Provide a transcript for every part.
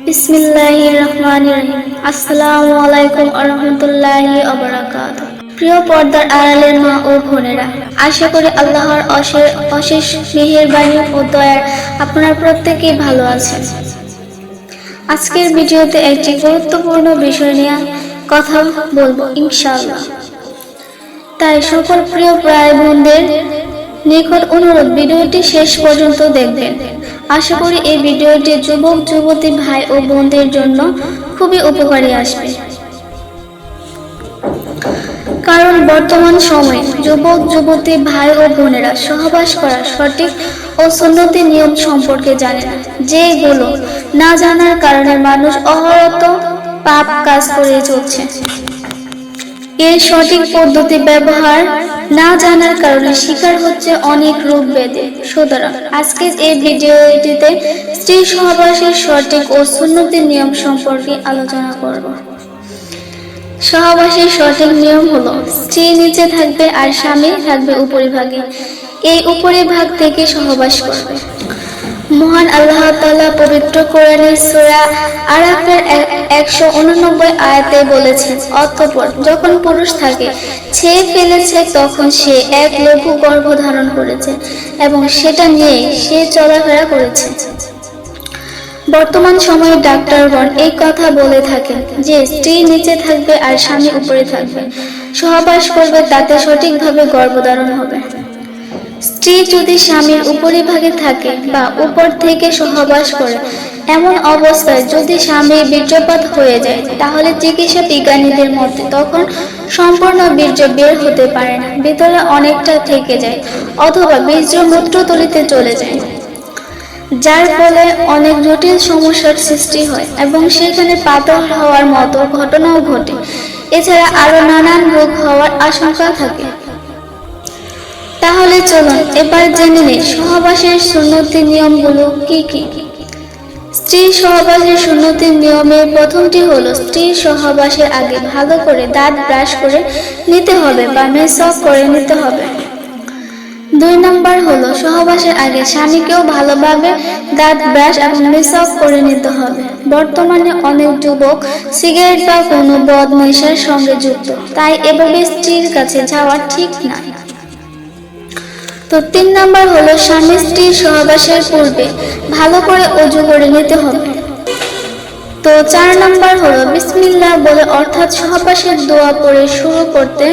বিসমিল্লাহির রহমানির রহিম। আসসালামু আলাইকুম ওয়া রাহমাতুল্লাহি ওয়া বারাকাতুহু। প্রিয় পর্দার আড়ালের মা ও বোনেরা, আশা করি আল্লাহর অশেষ মেহেরবানি ও দয়ায় আপনারা প্রত্যেকেই ভালো আছেন। আজকের ভিডিওতে একটি গুরুত্বপূর্ণ বিষয় নিয়ে কথা বলবো ইনশাআল্লাহ। তাই সকল প্রিয় ভাই বোনদের নিকট অনুরোধ, ভিডিওটি শেষ পর্যন্ত দেখবেন। আশা করি এই ভিডিওটি যুবক যুবতী ভাই ও বোনদের জন্য খুবই উপকারী আসবে। কারণ বর্তমান সময়ে যুবক যুবতী ভাই ও বোনেরা সহবাস করার সঠিক ও সুন্নতি নিয়ম সম্পর্কে জানে না, যেগুলো না জানার কারণে মানুষ অহরত পাপ কাজ করে চলছে। এর সঠিক পদ্ধতি ব্যবহার না জানার কারণে শিকার হচ্ছে অনেক রোগ ব্যাধি। সুতরাং আজকের এই ভিডিওটিতে স্ত্রী সহবাসের সঠিক ও সুন্নতি নিয়ম সম্পর্কে আলোচনা করব। সহবাসের সঠিক নিয়ম হলো, স্ত্রী নিচে থাকবে আর স্বামী থাকবে উপরিভাগে। এই উপরিভাগ থেকে সহবাস করবে। মহান আল্লাহ তাআলা পবিত্র কোরআনের সূরা আরাফের 189 আয়াতে বলেছেন, অতঃপর যখন পুরুষ তাকে ছেয়ে ফেলেছে তখন সে এক লঘু গর্ভ ধারণ করেছে এবং সেটা নিয়ে সে চলাফেরা করেছে। বর্তমান সময়ে ডাক্তারগণ এই কথা বলে থাকেন যে স্ত্রী নিচে থাকবে আর স্বামী উপরে থাকবে, সহবাস করবে, তাতে সঠিকভাবে গর্ভধারণ হবে। স্ত্রী যদি স্বামীর উপরিভাগে থাকে বা উপর থেকে সহবাস করে, এমন অবস্থায় যদি স্বামীর বীর্যপাত হয়ে যায়, তাহলে চিকিৎসা বিজ্ঞানীদের মতে তখন সম্পূর্ণ বীর্য বের হতে পারে না, ভিতরে অনেকটা থেকে যায় অথবা বীর্য মূত্রথলিতে চলে যায়, যার ফলে অনেক জটিল সমস্যার সৃষ্টি হয় এবং সেখানে পাথর হওয়ার মতো ঘটনাও ঘটে। এছাড়া আরো নানান রোগ হওয়ার আশঙ্কা থাকে। তাহলে চলুন এবার জেনে নিই সহবাসের সুন্নতি নিয়মগুলো কি কি। স্ত্রী সহবাসের সুন্নতি নিয়মের প্রথমটি হলো, স্ত্রী সহবাসের আগে ভালো করে দাঁত ব্রাশ করে নিতে হবে বা মেসওয়াক করে নিতে হবে। 2 নম্বর হলো, সহবাসের আগে স্বামীকেও ভালোভাবে দাঁত ব্রাশ এবং মেসওয়াক করে নিতে হবে। বর্তমানে অনেক যুবক সিগারেট বা কোনো বদ নেশার সঙ্গে যুক্ত, তাই এভাবে স্ত্রীর কাছে যাওয়া ঠিক না। তো 3 নম্বর হলো, স্বামী স্ত্রী সহবাসের পূর্বে ভালো করে ওযু করে নিতে হবে। তো 4 নম্বর হলো, বিসমিল্লাহ বলে অর্থাৎ সহবাসের দোয়া পড়ে শুরু করতে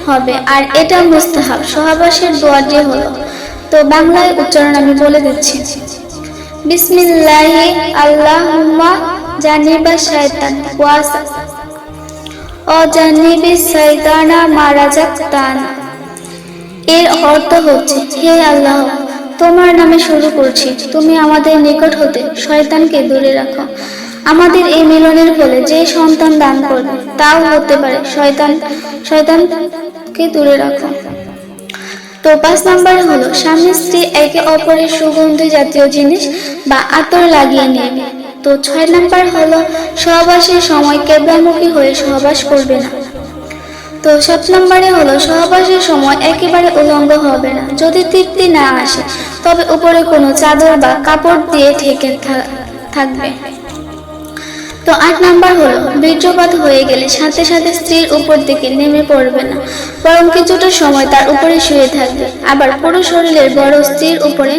হবে, আর এটা মুস্তাহাব। সহবাসের দোয়াটি হলো, তো বাংলায় উচ্চারণ আমি বলে দিচ্ছি। বিসমিল্লাহি আল্লাহুম্মা জানিবা শাইতান ও জানিবি শাইতানা মা রাযাকতানা। এর অর্থ হচ্ছে, হে আল্লাহ, তোমার নামে শুরু করছি, তুমি আমাদের নিকট হতে শয়তানকে দূরে রাখো। আমাদের এই মিলনের ফলে যে সন্তান দান করবে তাও হতে পারে শয়তানকে দূরে রাখো। তো 5 নম্বরে হলো, স্বামী স্ত্রী একে অপরের সুগন্ধি জাতীয় জিনিস বা আতর লাগিয়ে নেবে। তো 6 নম্বর হলো, সহবাসের সময় কেবলামুখী হয়ে সহবাস করবে না। তো 7 নম্বরে হলো, সহবাসের সময় একেবারে উলঙ্গ হবে না। যদি তৃপ্তি না আসে তবে উপরে কোনো চাদর বা কাপড় দিয়ে ঢেকে থাকবে। তো 8 নম্বর হলো, বীর্যপাত হয়ে গেলে সাথে সাথে স্ত্রীর উপর দিকে নেমে পড়বে না, বরং কিছুটা সময় তার উপরে শুয়ে থাকবে। আবার পুরো শরীরের বড় স্ত্রীর উপরে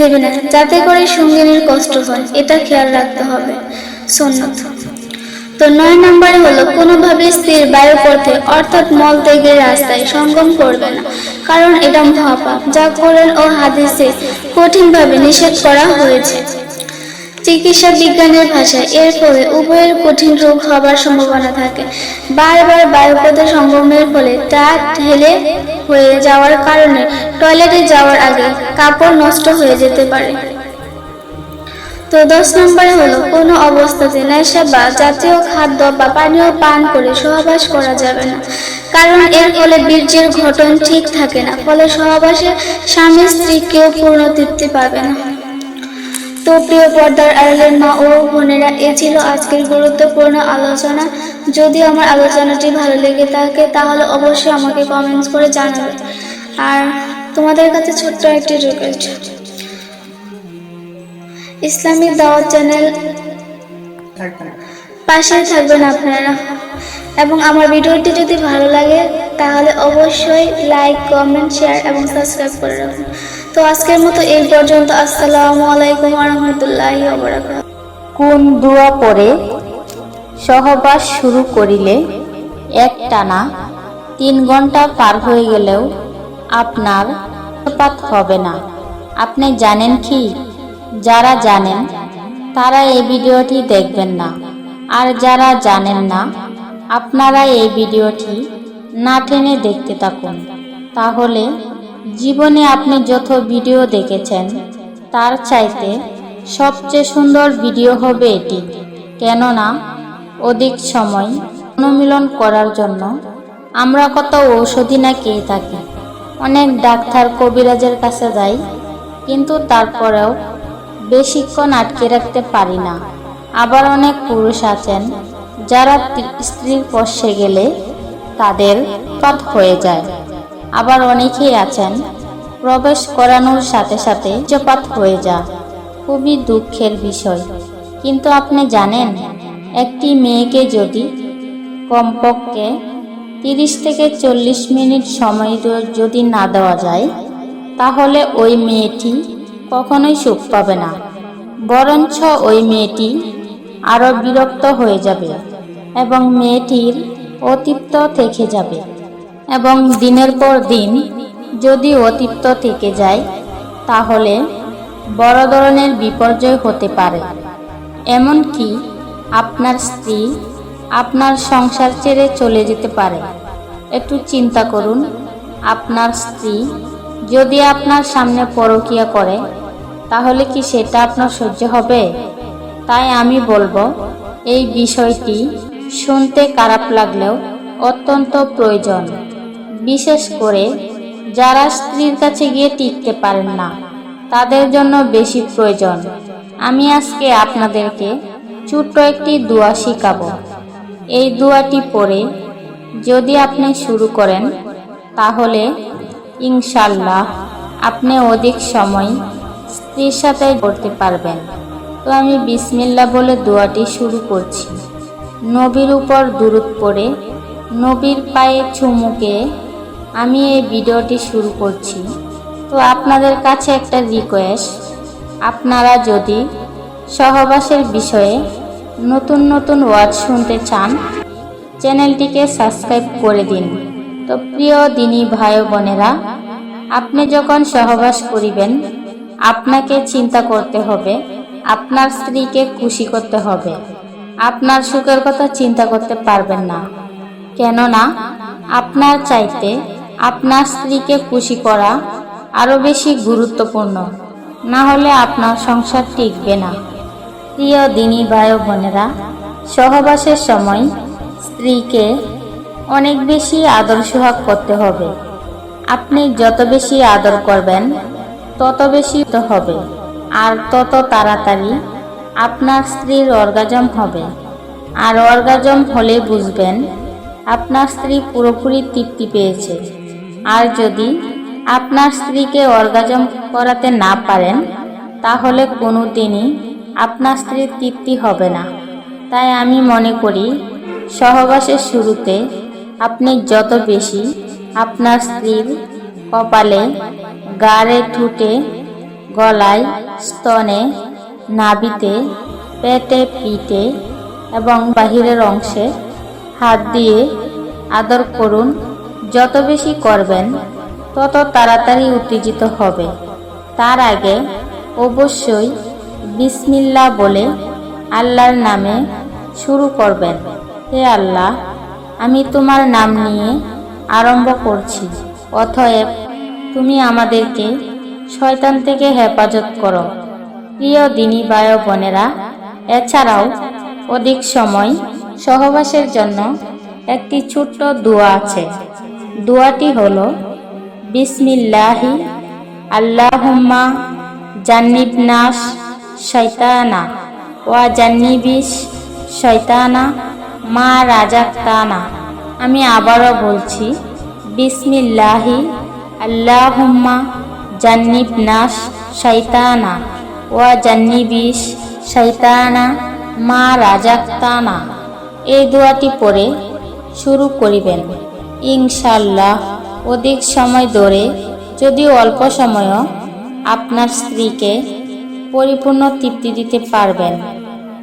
দেবে না, যাতে করে সঙ্গিনীর কষ্ট হয়, এটা খেয়াল রাখতে হবে। সুন্নত। তো 9 নম্বরে হলো, কোনোভাবে স্ত্রীর বায়ুপথে অর্থাৎ মল ত্যাগের রাস্তায় সঙ্গম করবে না, কারণ এটা মহাপাপ, যা কোরআন ও হাদিসে কঠিনভাবে নিষেধ করা হয়েছে। চিকিৎসা বিজ্ঞানের ভাষায় এর ফলে উভয়ের কঠিন রোগ হবার সম্ভাবনা থাকে। বারবার বায়ুপথে সঙ্গমের ফলে তা ঢেলে হয়ে যাওয়ার কারণে টয়লেটে যাওয়ার আগে কাপড় নষ্ট হয়ে যেতে পারে। তো 10 নম্বরে হলো, কোনো অবস্থাতে নেশা বা জাতীয় খাদ্য বা পানীয় পান করে সহবাস করা যাবে না, কারণ এর ফলে বীর্যের গঠন ঠিক থাকে না, ফলে সহবাসে স্বামী স্ত্রী কেউ পূর্ণ তৃপ্তি পাবে না। তো প্রিয় পর্দার আড়ালের মা ও বোনেরা, এ ছিল আজকের গুরুত্বপূর্ণ আলোচনা। যদি আমার আলোচনাটি ভালো লেগে থাকে তাহলে অবশ্যই আমাকে কমেন্টস করে জানাবে। আর তোমাদের কাছে ছোট্ট একটি রিকোয়েস্ট, ইসলামিক দাওয়াত চ্যানেল পাশে থাকবেন আপনারা। এবং আমার ভিডিওটি যদি ভালো লাগে তাহলে অবশ্যই লাইক, কমেন্ট, শেয়ার এবং সাবস্ক্রাইব করে রাখুন। তো আজকের মতো এই পর্যন্ত। আসসালামু আলাইকুম ওয়া রাহমাতুল্লাহি ওয়া বারাকাতুহু। কোন দোয়া পড়ে সহবাস শুরু করিলে একটানা 3 ঘন্টা পার হয়ে গেলেও আপনার পাত হবে না? আপনি জানেন কি? যারা জানেন তারা এই ভিডিওটি দেখবেন না, আর যারা জানেন না আপনারা এই ভিডিওটি না টেনে দেখতে থাকুন। তাহলে জীবনে আপনি যত ভিডিও দেখেছেন তার চাইতে সবচেয়ে সুন্দর ভিডিও হবে এটি। কেননা অধিক সময় অনুমিলন করার জন্য আমরা কত ঔষধি না খেয়ে থাকি, অনেক ডাক্তার কবিরাজের কাছে যাই, কিন্তু তারপরেও বেশিক্ষণ আটকে রাখতে পারি না। আবার অনেক পুরুষ আছেন যারা স্ত্রীর স্পর্শে গেলে তাদের পাত হয়ে যায়। আবার অনেকেই আছেন প্রবেশ করানোর সাথে সাথে বীর্যপাত হয়ে যায়। খুবই দুঃখের বিষয়। কিন্তু আপনি জানেন, একটি মেয়েকে যদি কমপক্ষে 30 থেকে 40 মিনিট সময় যদি না দেওয়া যায়, তাহলে ওই মেয়েটি কখনোই সুখ পাবে না, বরঞ্চ ওই মেয়েটি আরো বিরক্ত হয়ে যাবে এবং মেয়েটির অতৃপ্ত থেকে যাবে। এবং দিনের পর দিন যদি অতৃপ্ত থেকে যায় তাহলে বড় ধরনের বিপর্যয় হতে পারে। এমনকি আপনার স্ত্রী আপনার সংসার ছেড়ে চলে যেতে পারে। একটু চিন্তা করুন, আপনার স্ত্রী যদি আপনার সামনে পরকীয়া করে তাহলে কি সেটা আপনার সহ্য হবে? তাই আমি বলবো, এই বিষয়টি শুনতে খারাপ লাগলেও অত্যন্ত প্রয়োজন, বিশেষ করে যারা স্ত্রীর কাছে গিয়ে টিকতে পারেন না তাদের জন্য বেশি প্রয়োজন। আমি আজকে আপনাদেরকে ছোট্ট একটি দোয়া শিখাবো। এই দোয়াটি পড়ে যদি আপনি শুরু করেন তাহলে ইনশাআল্লাহ আপনি অধিক সময় স্ত্রীর সাথে করতে পারবেন। তো আমি বিসমিল্লাহ বলে দোয়াটি শুরু করছি। নবীর উপর দুরূদ পড়ে নবীর পায়ে চুমুকে আমি এই ভিডিওটি শুরু করছি। তো আপনাদের কাছে একটা রিকোয়েস্ট, আপনারা যদি সহবাসের বিষয়ে নতুন নতুন ওয়াজ শুনতে চান চ্যানেলটিকে সাবস্ক্রাইব করে দিন। তো প্রিয় দিনী ভাই বোনেরা, আপনি যখন সহবাস করিবেন আপনাকে চিন্তা করতে হবে, আপনার স্ত্রীকে খুশি করতে হবে। আপনার সুখের কথা চিন্তা করতে পারবেন না, কেননা আপনার চাইতে আপনার স্ত্রীকে খুশি করা আরো বেশি গুরুত্বপূর্ণ। না হলে আপনার সংসার টিকবে না। প্রিয় দিনী ভাই বোনেরা, সহবাসের সময় স্ত্রীকে অনেক বেশি আদর সোহাগ করতে হবে। আপনি যত বেশি আদর করবেন তত বেশি হবে, আর তত তাড়াতাড়ি আপনার স্ত্রীর অর্গাজম হবে। আর অর্গাজম হলে বুঝবেন আপনার স্ত্রী পুরোপুরি তৃপ্তি পেয়েছে। আর যদি আপনার স্ত্রীকে অর্গাজম করাতে না পারেন তাহলে কোনোদিনই আপনার স্ত্রীর তৃপ্তি হবে না। তাই আমি মনে করি সহবাসের শুরুতে আপনি যত বেশি আপনার স্ত্রীর কপালে, গাড়ে, ঠোঁটে, গলায়, স্তনে, নাভিতে, পেটে, পিঠে এবং বাহিরের অংশে হাত দিয়ে আদর করুন। যত বেশি করবেন তত তাড়াতাড়ি উত্তেজিত হবে। তার আগে অবশ্যই বিসমিল্লাহ বলে আল্লাহর নামে শুরু করবেন। হে আল্লাহ, আমি তোমার নাম নিয়ে আরম্ভ করছি, অতএব তুমি আমাদেরকে শয়তান থেকে হেফাজত করো। প্রিয় দিনী ভাই বোনেরা, এছাড়াও অধিক সময় সহবাসের জন্য একটি ছোট্ট দোয়া আছে। দোয়াটি হলো বিসমিল্লাহি আল্লাহুম্মা জান্নিবনাস শয়তানা ওয়া জান্নিবিস শয়তানা মা রাজাকতানা। আমি আবারও বলছি, বিসমিল্লাহি আল্লাহুম্মা জান্নিবনাস শয়তানা ওয়া জান্নিবিস শয়তানা মা রাজাক্তানা এই দোয়াটি পড়ে শুরু করিবেন। ইনশাআল্লাহ অধিক সময় ধরে, যদিও অল্প সময়ও, আপনার স্ত্রীকে পরিপূর্ণ তৃপ্তি দিতে পারবেন।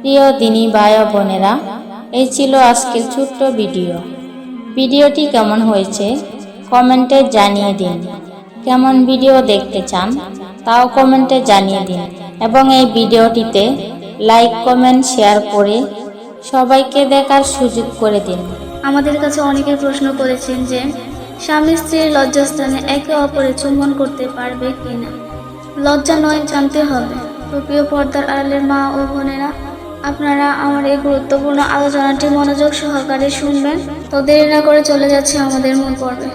প্রিয় দিনী ভাই ও বোনেরা, এই ছিল আজকের ছোট্ট ভিডিওটি কেমন হয়েছে কমেন্টে জানিয়ে দিন। কেমন ভিডিও দেখতে চান তাও কমেন্টে জানিয়ে দিন, এবং এই ভিডিওটিতে লাইক কমেন্ট শেয়ার করে সবাইকে দেখার সুযোগ করে দিন। আমাদের কাছে অনেকে প্রশ্ন করেছেন যে স্বামী স্ত্রীর লজ্জাস্থানে একে অপরে চুম্বন করতে পারবে কিনা। লজ্জা নয়, জানতে হবে। তো প্রিয় পর্দার আড়ালের মা ও বোনেরা, আপনারা আমার এই গুরুত্বপূর্ণ আলোচনাটি মনোযোগ সহকারে শুনবেন। তো দেরি না করে চলে যাচ্ছে আমাদের মূল পর্বে।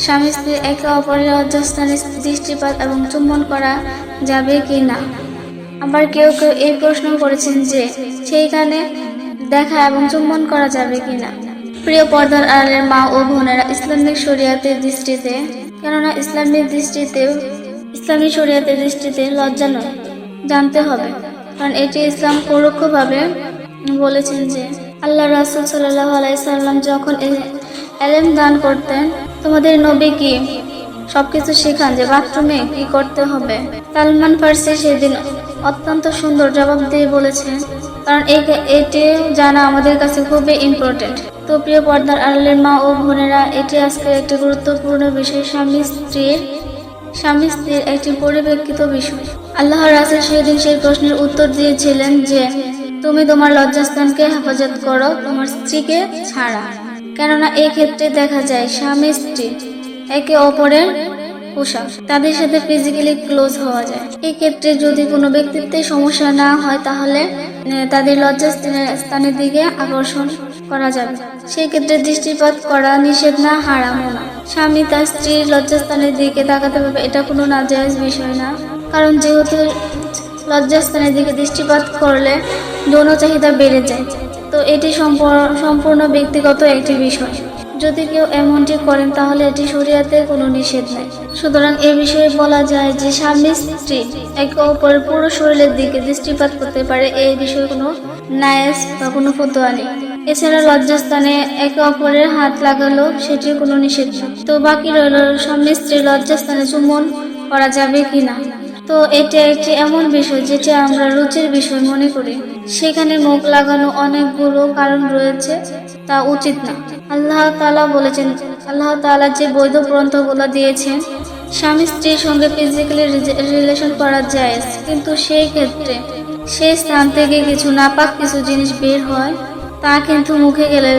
স্বামী স্ত্রী একে অপরের লজ্জাস্থানে দৃষ্টিপাত এবং চুম্বন করা যাবে কি না। আবার কেউ কেউ এই প্রশ্ন করেছেন যে সেইখানে দেখা এবং চুম্বন করা যাবে কিনা। প্রিয় পর্দার আড়ালের মা ও বোনেরা, ইসলামিক শরিয়াতের দৃষ্টিতে, কেননা ইসলামী শরিয়াতের দৃষ্টিতে লজ্জা নয়, জানতে হবে। কারণ এটি ইসলাম পরোক্ষভাবে বলেছেন যে আল্লাহ রাসূল সাল্লাল্লাহু আলাইহি সাল্লাম যখন এলেম দান করতেন, তোমাদের নবী কি সবকিছু শেখান যে বাথরুমে কি করতে হবে। সালমান ফার্সি সেদিন অত্যন্ত সুন্দর জবাব দিয়ে বলেছেন, কারণ এটি জানা আমাদের কাছে খুবই ইম্পর্টেন্ট। তো প্রিয় পর্দার আড়ালের মা ও বোনেরা, এটি আজকের একটি গুরুত্বপূর্ণ বিষয়, স্বামী স্ত্রীর একটি পরিপ্রেক্ষিত বিষয়। আল্লাহ রাসূল সেদিন সেই প্রশ্নের উত্তর দিয়েছিলেন যে তুমি তোমার লজ্জাস্থানকে হেফাজত করো, তোমার স্ত্রীকে ছাড়া। কেননা এই ক্ষেত্রে দেখা যায় স্বামী স্ত্রী একে অপরের পোশাক, তাদের সাথে ফিজিক্যালি ক্লোজ হওয়া যায়। এই ক্ষেত্রে যদি কোনো ব্যক্তিত্বের সমস্যা না হয়, তাহলে তাদের লজ্জাস্থানের দিকে আকর্ষণ করা যাবে। সেই ক্ষেত্রে দৃষ্টিপাত করা নিষেধ না, হারামও না। স্বামী তার স্ত্রীর লজ্জাস্থানের দিকে তাকাতে পারবে, এটা কোনো নাজায়েজ বিষয় না। কারণ যেহেতু লজ্জাস্থানের দিকে দৃষ্টিপাত করলে যৌন চাহিদা বেড়ে যায়, তো এটি সম্পূর্ণ ব্যক্তিগত একটি বিষয়। যদি কেউ এমনটি করেন তাহলে এটি শরিয়াতের কোনো নিষেধ নেই। সুতরাং এ বিষয়ে বলা যায় যে স্বামী স্ত্রী একে অপরের পুরো শরীরের দিকে দৃষ্টিপাত করতে পারে, এই বিষয়ে কোনো নায়েজ বা কোনো ফতোয়া নেই। এছাড়া লজ্জাস্থানে একে অপরের হাত লাগালো সেটির কোনো নিষেধ নেই। তো বাকি রইল স্বামী স্ত্রীর লজ্জাস্থানে চুম্বন করা যাবে কিনা। তো এটি একটি এমন বিষয় যেটা আমরা রুচির বিষয় মনে করি। সেখানে মুখ লাগানো অনেকগুলো কারণ রয়েছে, তা উচিত না। আল্লাহ তাআলা যে বৈধ গ্রন্থগুলো দিয়েছেন, স্বামী স্ত্রীর সঙ্গে ফিজিক্যালি রিলেশন করা যায়, কিন্তু সেই ক্ষেত্রে সেই স্থান থেকে কিছু নাপাক কিছু জিনিস বের হয়, তা কিন্তু মুখে গেলে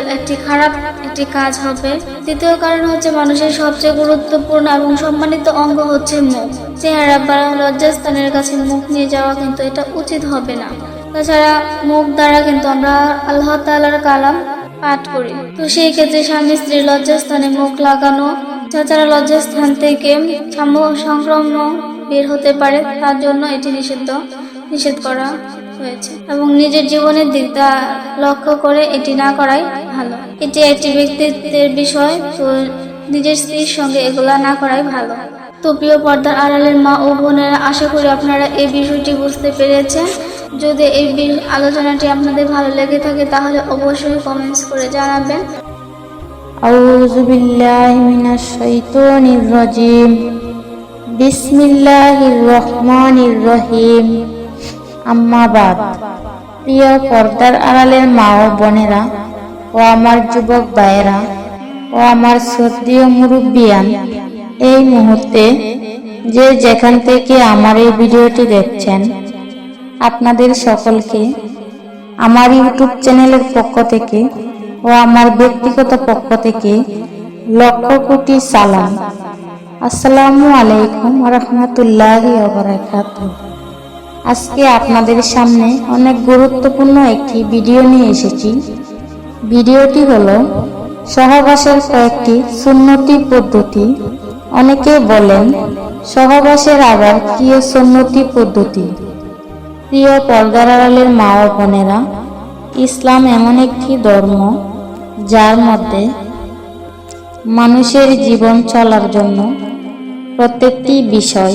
খারাপ একটি কাজ হবে। দ্বিতীয় কারণ হচ্ছে মানুষের সবচেয়ে গুরুত্বপূর্ণ এবং সম্মানিত অঙ্গ হচ্ছে মুখ। চেহারা বা লজ্জাস্থানের কাছে মুখ নিয়ে যাওয়া কিন্তু এটা উচিত হবে না। তাছাড়া মুখ দ্বারা কিন্তু আমরা আল্লাহ তাআলার কালাম পাঠ করি। তো সেই ক্ষেত্রে স্বামী স্ত্রীর লজ্জাস্থানে মুখ লাগানো, তাছাড়া লজ্জাস্থান থেকে সংক্রমণ বের হতে পারে, তার জন্য এটি নিষেধ করা হয়েছে। এবং নিজের জীবনের দিকটা লক্ষ্য করে এটি না করাই ভালো। এটি একটি ব্যক্তিত্বের বিষয়, তো নিজের স্ত্রীর সঙ্গে এগুলা না করাই ভালো। তো প্রিয় পর্দার আড়ালের মা ও বোনেরা, আশা করি আপনারা এই বিষয়টি বুঝতে পেরেছেন। যদি এই আলোচনাটি আপনাদের ভালো লেগে থাকে তাহলে অবশ্যই কমেন্টস করে জানাবেন। আউযু বিল্লাহি মিনাশ শাইতানির রাজিম। বিসমিল্লাহির রহমানির রহিম। আম্মা বাদ। প্রিয় পর্দার আড়ালের মা ও বোনেরা ও আমার যুবক ভাইয়েরা ও আমার শ্রদ্ধেয় মুরব্বিয়ান, এই মুহূর্তে যে যেখান থেকে আমার এই ভিডিওটি দেখছেন, আপনাদের সকলকে আমার ইউটিউব চ্যানেলের পক্ষ থেকে ও আমার ব্যক্তিগত পক্ষ থেকে লক্ষ কোটি সালাম। আসসালামু আলাইকুম ওয়া রাহমাতুল্লাহি ওয়া বারাকাতুহু। আজকে আপনাদের সামনে অনেক গুরুত্বপূর্ণ একটি ভিডিও নিয়ে এসেছি। ভিডিওটি হলো সহবাসের কয়েকটি সুন্নতি পদ্ধতি। অনেকে বলেন সহবাসের আবার কি সুন্নতি পদ্ধতি। প্রিয় পর্দার আড়ালের মা ও বোনেরা, ইসলাম এমন একটি ধর্ম যার মধ্যে মানুষের জীবন চলার জন্য প্রত্যেকটি বিষয়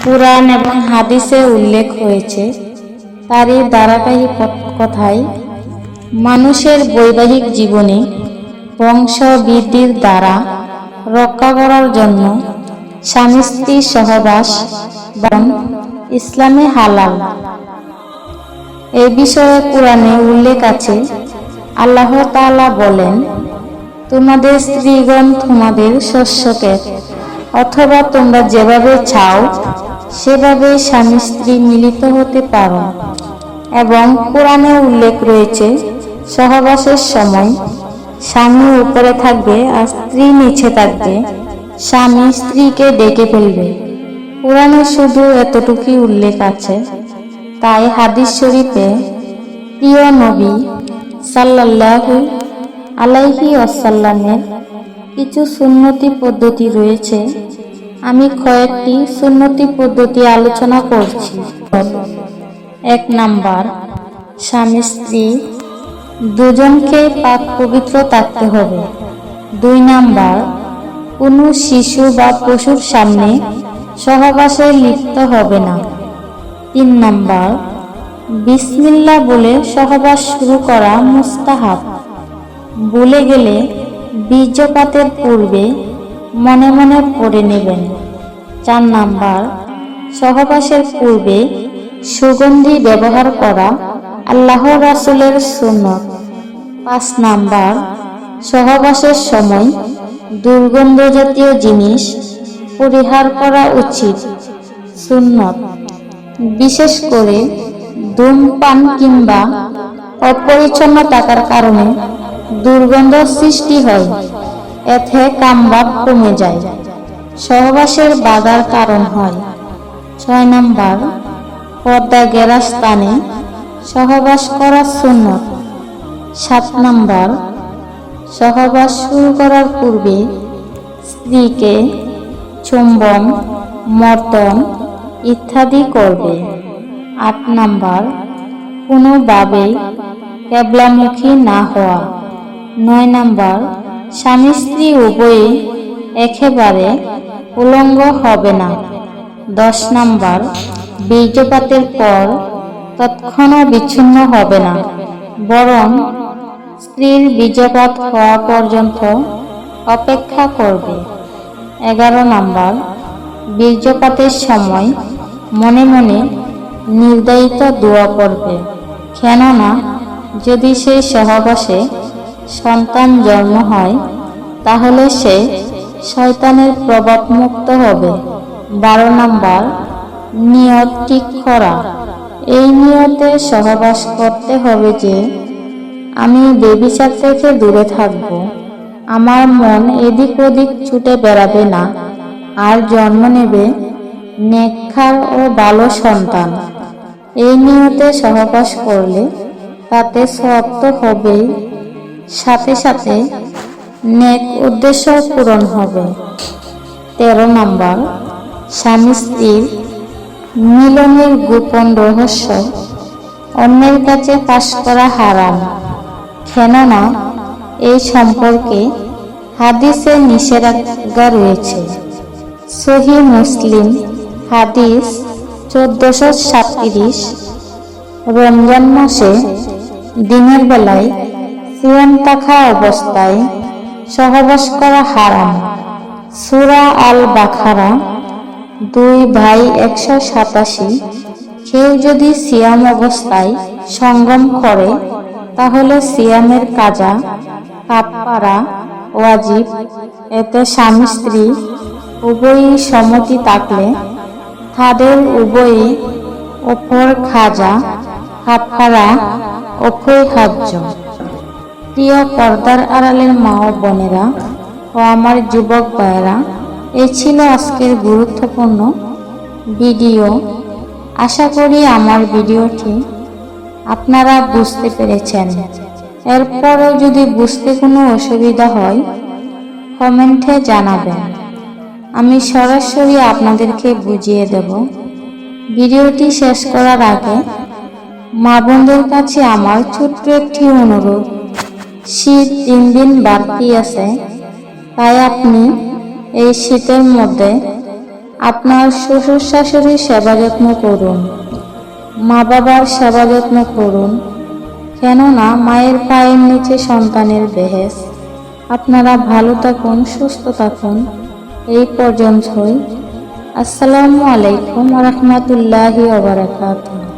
কুরআন এবং হাদিসে উল্লেখ হয়েছে। তারই ধারাবাহিক কথায় মানুষের বৈবাহিক জীবনে বংশ বৃদ্ধির দ্বারা রক্ষা করার জন্য স্বামী স্ত্রী সহবাস ইসলামে হালাল। এ বিষয়ে কোরআনে উল্লেখ আছে, আল্লাহ তাআলা বলেন, তোমাদের স্ত্রীগণ তোমাদের শস্যকে অথবা তোমরা যেভাবে চাও সেভাবে স্বামী স্ত্রী মিলিত হতে পারো। এবং কোরআনে উল্লেখ রয়েছে, সহবাসের সময় স্বামী উপরে থাকবে আর স্ত্রী নিচে থাকবে, স্বামী স্ত্রীকে ডেকে ফেলবে। কোরআনে শুধু এতটুকুই উল্লেখ আছে। তাই হাদিস শরীফে প্রিয় নবী সাল্লাল্লাহু আলাইহি ওয়াসাল্লামের কিছু সুন্নতি পদ্ধতি রয়েছে। আমি কয়েকটি সুন্নতি পদ্ধতি আলোচনা করছি। 1 নাম্বার, স্বামী স্ত্রী দুজনকে পাক পবিত্র থাকতে হবে। 2 নাম্বার, কোনো শিশু বা পশুর সামনে সহবাসে লিপ্ত হবে না। 3 নাম্বার, বিসমিল্লাহ বলে সহবাস শুরু করা মুস্তাহাব। ভুলে গেলে বীর্যপাতের পূর্বে মনে মনে পড়ে নেবেন। 4 নাম্বার, সহবাসের পূর্বে সুগন্ধি ব্যবহার করা আল্লাহর রাসূলের সুন্নত। 5 নাম্বার, সহবাসের সময় দুর্গন্ধ জাতীয় জিনিস পরিহার করা উচিত, সুন্নত। বিশেষ করে ধূমপান কিংবা অপরিচ্ছন্ন থাকার কারণে দুর্গন্ধ সৃষ্টি হয়, এতে কামভাব কমে যায়, সহবাসের বাধার কারণ হয়। 6 নাম্বার, পর্দা ঘেরা স্থানে সহবাস করা সুন্নত। 7 নাম্বার, সহবাস শুরু করার পূর্বে স্ত্রীকে চুম্বন, মর্দন ইত্যাদি করবে। 8 নাম্বার, কোনোভাবেই কেবলামুখী না হওয়া। 9 নাম্বার, স্বামী স্ত্রী উভয়ে একেবারে উলঙ্গ হবে না। 10 নাম্বার, বীর্যপাতের পর তৎক্ষণাৎ বিচ্ছিন্ন হবে না, বরং স্ত্রীর বীর্যপাত হওয়া পর্যন্ত অপেক্ষা করবে। 11 নাম্বার, বীর্যপাতের সময় মনে মনে নির্ধারিত দোয়া করবে, কেননা যদি সেই সহবাসে সন্তান জন্ম হয় তাহলে সে শয়তানের প্রভাব মুক্ত হবে। 12 নাম্বার, নিয়ত ঠিক করা। এই নিয়তে সহবাস করতে হবে যে আমি ব্যভিচার থেকে দূরে থাকব, আমার মন এদিক ওদিক ছুটে বেড়াবে না, আর জন্ম নেবে নেককার ও ভালো সন্তান। এই নিয়তে সহবাস করলে তাতে সওয়াব তো হবেই, সাথে সাথে নেক উদ্দেশ্য পূরণ হবে। 13 নাম্বার, স্বামী স্ত্রীর মিলনের গোপন রহস্য অন্যের কাছে ফাঁস করা হারাম, কেননা এই সম্পর্কে হাদিসে নিষেধাজ্ঞা রয়েছে। সহিহ মুসলিম হাদিস 1437। রমজান মাসে দিনের বেলায় সিয়াম থাকা অবস্থায় সহবাস করা হারাম। সূরা আল বাকারা 2:187। কেউ যদি সিয়াম অবস্থায় সঙ্গম করে তাহলে সিয়ামের কাজা কাফারা ওয়াজিব। এতে স্বামী স্ত্রী উভয়ই সম্মতি থাকলে তাদের উভয়ই অপর খাজা কাফারা অপরিহার্য। প্রিয় পর্দার আড়ালের মা ও বোনেরা ও আমার যুবক ভাইয়েরা, এই ছিল আজকের গুরুত্বপূর্ণ ভিডিও। আশা করি আমার ভিডিওটি আপনারা বুঝতে পেরেছেন। এরপরও যদি বুঝতে কোনো অসুবিধা হয় কমেন্টে জানাবেন, আমি সরাসরি আপনাদেরকে বুঝিয়ে দেব। ভিডিওটি শেষ করার আগে মা বোনদের কাছে আমার ছোট্ট একটি অনুরোধ, শীত 3 দিন বাড়তি আছে, তাই আপনি এই শীতের মধ্যে আপনার শ্বশুর শাশুড়ির সেবা যত্ন করুন। মা বাবার সেবা যত্ন করুন, কেননা মায়ের পায়ের নিচে সন্তানের বেহেস। আপনারা ভালো থাকুন, সুস্থ থাকুন। এই পর্যন্তই। আসসালামু আলাইকুম ওয়া রাহমাতুল্লাহি ওয়া বারাকাতুহু।